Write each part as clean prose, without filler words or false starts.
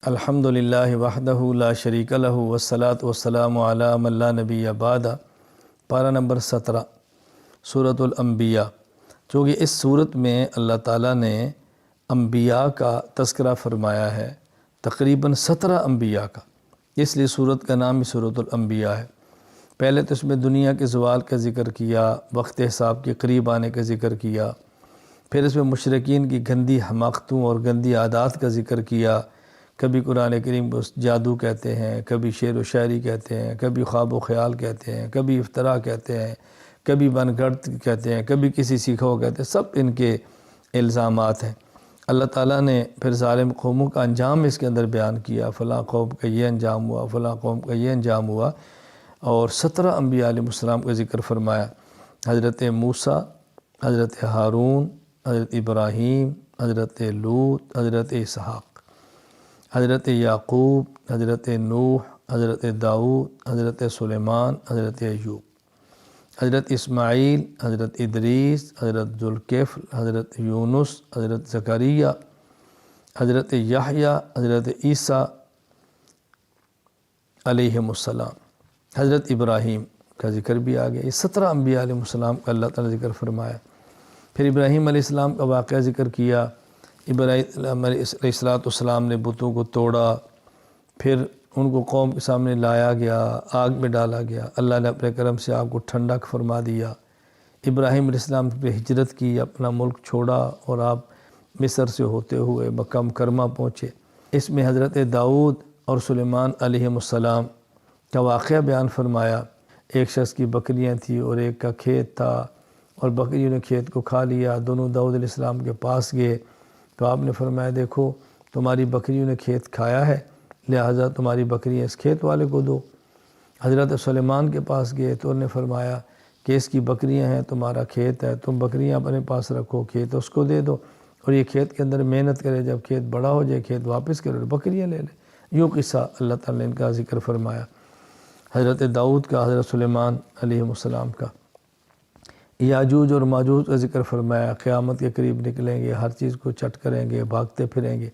الحمد للہ وحدہ لا شریک لہ والصلاة والسلام علی من لا نبی بعد۔ پارہ نمبر 17 سورۃ الانبیاء۔ چونکہ اس صورت میں اللہ تعالیٰ نے انبیاء کا تذکرہ فرمایا ہے، تقریباً 17 انبیاء کا، اس لیے صورت کا نام ہی سورۃ الانبیاء ہے۔ پہلے تو اس میں دنیا کے زوال کا ذکر کیا، وقت حساب کے قریب آنے کا ذکر کیا، پھر اس میں مشرکین کی گندی حماقتوں اور گندی عادات کا ذکر کیا۔ کبھی قرآن کریم کو جادو کہتے ہیں، کبھی شعر و شاعری کہتے ہیں، کبھی خواب و خیال کہتے ہیں، کبھی افتراء کہتے ہیں، کبھی من گھڑت کہتے ہیں، کبھی کسی سیکھا ہوا کہتے ہیں، سب ان کے الزامات ہیں۔ اللہ تعالیٰ نے پھر ظالم قوموں کا انجام اس کے اندر بیان کیا، فلاں قوم کا یہ انجام ہوا، فلاں قوم کا یہ انجام ہوا، اور 17 انبیاء علیہ السلام کا ذکر فرمایا۔ حضرت موسیٰ، حضرت ہارون، حضرت ابراہیم، حضرت لوط، حضرت اسحاق، حضرت یعقوب، حضرت نوح، حضرت داؤد، حضرت سلیمان، حضرت ایوب، حضرت اسماعیل، حضرت ادریس، حضرت ذوالکفل، حضرت یونس، حضرت زکریا، حضرت یحییٰ، حضرت عیسیٰ علیہم السلام، حضرت ابراہیم کا ذکر بھی آ گیا۔ یہ 17 انبیاء علیہ السلام کا اللہ تعالیٰ نے ذکر فرمایا۔ پھر ابراہیم علیہ السلام کا واقعہ ذکر کیا۔ ابراہیم علیہ السلام نے بتوں کو توڑا، پھر ان کو قوم کے سامنے لایا گیا، آگ میں ڈالا گیا، اللہ نے اپنے کرم سے آگ کو ٹھنڈا فرما دیا۔ ابراہیم علیہ السلام پہ ہجرت کی، اپنا ملک چھوڑا اور آپ مصر سے ہوتے ہوئے مکہ مکرمہ پہنچے۔ اس میں حضرت داؤد اور سلیمان علیہم السلام کا واقعہ بیان فرمایا۔ ایک شخص کی بکریاں تھیں اور ایک کا کھیت تھا، اور بکریوں نے کھیت کو کھا لیا۔ دونوں داؤد علیہ السلام کے پاس گئے تو آپ نے فرمایا، دیکھو تمہاری بکریوں نے کھیت کھایا ہے، لہٰذا تمہاری بکریاں اس کھیت والے کو دو۔ حضرت سلیمان کے پاس گئے تو انہوں نے فرمایا کہ اس کی بکریاں ہیں، تمہارا کھیت ہے، تم بکریاں اپنے پاس رکھو، کھیت اس کو دے دو، اور یہ کھیت کے اندر محنت کرے، جب کھیت بڑا ہو جائے کھیت واپس کرے اور بکریاں لے لے۔ یوں قصہ اللہ تعالیٰ نے ان کا ذکر فرمایا، حضرت داؤد کا، حضرت سلیمان علیہ السلام کا۔ یاجوج اور ماجوج کا ذکر فرمایا، قیامت کے قریب نکلیں گے، ہر چیز کو چٹ کریں گے، بھاگتے پھریں گے۔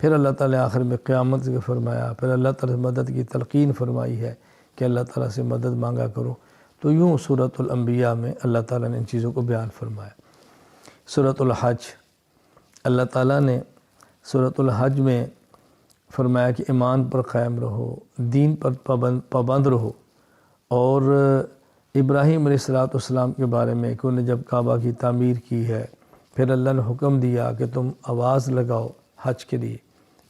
پھر اللہ تعالیٰ آخر میں قیامت ذکر فرمایا، پھر اللہ تعالیٰ سے مدد کی تلقین فرمائی ہے کہ اللہ تعالیٰ سے مدد مانگا کرو۔ تو یوں سورۃ الانبیاء میں اللہ تعالیٰ نے ان چیزوں کو بیان فرمایا۔ سورۃ الحج، اللہ تعالیٰ نے سورۃ الحج میں فرمایا کہ ایمان پر قائم رہو، دین پر پابند رہو، اور ابراہیم علیہ السلام کے بارے میں کہ انہوں نے جب کعبہ کی تعمیر کی ہے، پھر اللہ نے حکم دیا کہ تم آواز لگاؤ حج کے لیے۔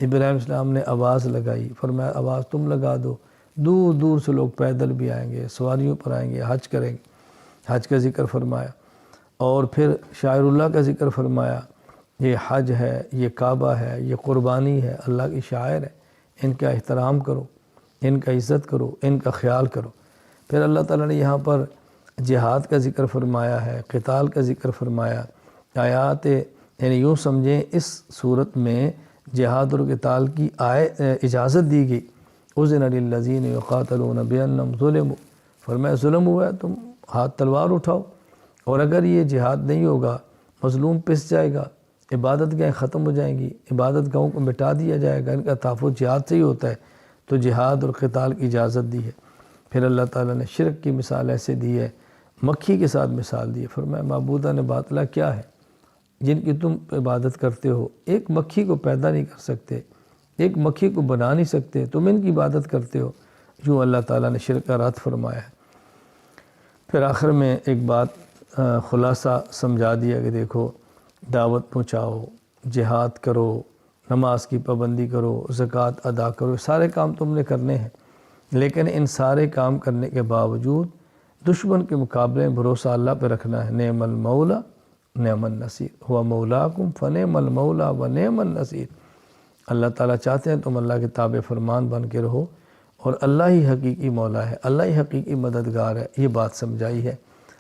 ابراہیم علیہ السلام نے آواز لگائی، فرمایا آواز تم لگا دو، دور دور سے لوگ پیدل بھی آئیں گے، سواریوں پر آئیں گے، حج کریں گے۔ حج کا ذکر فرمایا، اور پھر شاعر اللہ کا ذکر فرمایا۔ یہ حج ہے، یہ کعبہ ہے، یہ قربانی ہے، اللہ کی شاعر ہے، ان کا احترام کرو، ان کا عزت کرو، ان کا خیال کرو۔ پھر اللہ تعالیٰ نے یہاں پر جہاد کا ذکر فرمایا ہے، قتال کا ذکر فرمایا۔ آیات یعنی یوں سمجھیں اس صورت میں جہاد اور قتال کی اجازت دی گئی۔ اذن للذین یقاتلون بانہم ظلموا، فرمایا ظلم ہوا ہے، تم ہاتھ تلوار اٹھاؤ، اور اگر یہ جہاد نہیں ہوگا مظلوم پس جائے گا، عبادت گاہیں ختم ہو جائیں گی، عبادت گاہوں کو مٹا دیا جائے گا، ان کا تحفظ جہاد سے ہی ہوتا ہے، تو جہاد اور قتال کی اجازت دی ہے۔ پھر اللہ تعالیٰ نے شرک کی مثال ایسے دی ہے، مکھی کے ساتھ مثال دی ہے، فرمایا معبودان باطلہ کیا ہے جن کی تم عبادت کرتے ہو، ایک مکھی کو پیدا نہیں کر سکتے، ایک مکھی کو بنا نہیں سکتے، تم ان کی عبادت کرتے ہو۔ یوں اللہ تعالیٰ نے شرک کا رد فرمایا ہے۔ پھر آخر میں ایک بات خلاصہ سمجھا دیا کہ دیکھو دعوت پہنچاؤ، جہاد کرو، نماز کی پابندی کرو، زکوٰۃ ادا کرو، سارے کام تم نے کرنے ہیں، لیکن ان سارے کام کرنے کے باوجود دشمن کے مقابلے میں بھروسہ اللہ پہ رکھنا ہے۔ نعم المولا نعم النصیر هو مولاکم فنعم المولا و نعم النصیر۔ اللہ تعالیٰ چاہتے ہیں تم اللہ کے تابع فرمان بن کے رہو، اور اللہ ہی حقیقی مولا ہے، اللہ ہی حقیقی مددگار ہے، یہ بات سمجھائی ہے۔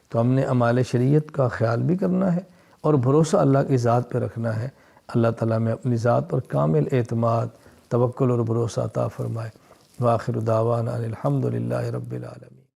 تو ہم نے اعمال شریعت کا خیال بھی کرنا ہے اور بھروسہ اللہ کی ذات پہ رکھنا ہے۔ اللہ تعالیٰ میں اپنی ذات پر کامل اعتماد، توکل اور بھروسہ عطا فرمائے۔ وآخر دعوانا الحمد للہ رب العالمین۔